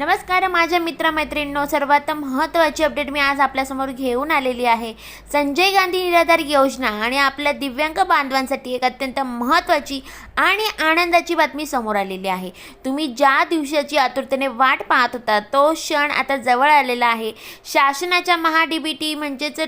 नमस्कार माझ्या मित्रमैत्रिणींनो, सर्वात महत्त्वाची अपडेट मी आज आपल्यासमोर घेऊन आलेली आहे। संजय गांधी निराधार योजना आणि आपल्या दिव्यांग बांधवांसाठी एक अत्यंत महत्त्वाची आणि आनंदाची बातमी समोर आलेली आहे। तुम्ही ज्या दिवसाची आतुरतेने वाट पाहत होता तो क्षण आता जवळ आलेला आहे। शासनाच्या महा-डीबीटी म्हणजेच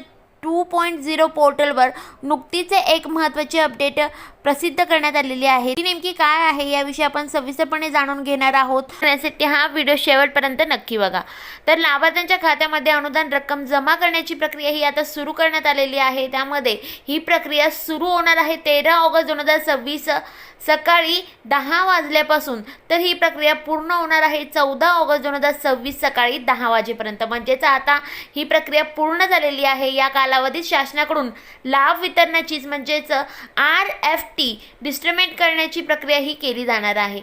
2.0 पोर्टलवर नुकतीच एक महत्त्वाची अपडेट प्रसिद्ध करण्यात आलेली आहे। ती नेमकी काय आहे याविषयी आपण सविस्तरपणे जाणून घेणार आहोत। त्यासाठी हा व्हिडिओ शेवटपर्यंत नक्की बघा। तर लाभार्थ्यांच्या खात्यामध्ये अनुदान रक्कम जमा करण्याची प्रक्रिया ही आता सुरू करण्यात आलेली आहे। त्यामध्ये ही प्रक्रिया सुरू होणार आहे 13 ऑगस्ट 2026 सकाळी 10 वाजल्यापासून। तर ही प्रक्रिया पूर्ण होणार आहे 14 ऑगस्ट 2026 सकाळी 10 वाजेपर्यंत। म्हणजेच आता ही प्रक्रिया पूर्ण झालेली आहे। या कालावधीत शासनाकडून लाभ वितरणाची म्हणजेच RFT डिस्ट्रीब्यूट करण्याची प्रक्रिया ही केली जाणार आहे।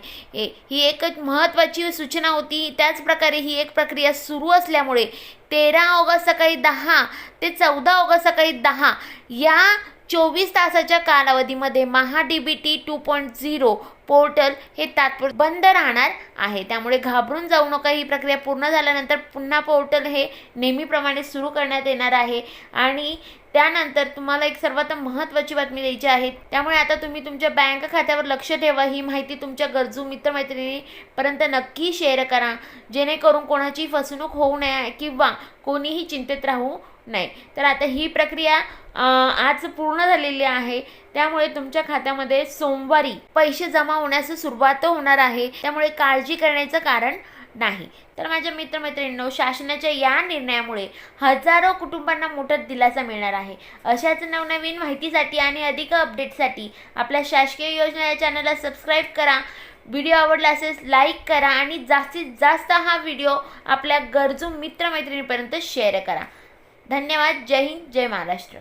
ही एक महत्त्वाची सूचना होती। त्याच प्रकारे ही एक प्रक्रिया सुरू असल्यामुळे 13 ऑगस्ट सकाळी 10 ते 14 ऑगस्ट सकाळी 10 या 24 तासाच्या कालावधीमध्ये महा-डीबीटी 2.0 पोर्टल हे तात्पुरते बंद राहणार आहे। त्यामुळे घाबरून जाऊ नका। ही प्रक्रिया पूर्ण झाल्यानंतर पुन्हा पोर्टल हे नेहमीप्रमाणे सुरू करण्यात येणार आहे। आणि त्यानंतर तुम्हाला एक सर्वात महत्त्वाची बातमी द्यायची आहे। त्यामुळे आता तुम्ही तुमच्या बँक खात्यावर लक्ष ठेवा। ही माहिती तुमच्या गरजू मित्रमैत्रिणींपर्यंत नक्की शेअर करा, जेणेकरून कोणाची फसवणूक होऊ नये किंवा कोणीही चिंतेत राहू नये। तर आता ही प्रक्रिया आज पूर्ण झालेली आहे। त्यामुळे तुमच्या खात्यामध्ये सोमवारी पैसे जमा होण्यास सुरुवात होणार आहे। त्यामुळे काळजी करण्याचं कारण नाही। तर माझ्या मित्रमैत्रिणींनो, शासनाच्या या निर्णयामुळे हजारो कुटुंबांना मोठा दिलासा मिळणार आहे। अशाच नवनवीन माहितीसाठी आणि अधिक अपडेटसाठी आपल्या शासकीय योजना या चॅनलला सबस्क्राईब करा। व्हिडिओ आवडला असेल लाईक करा आणि जास्तीत जास्त हा व्हिडिओ आपल्या गरजू मित्रमैत्रिणींपर्यंत शेअर करा। धन्यवाद। जय हिंद, जय महाराष्ट्र।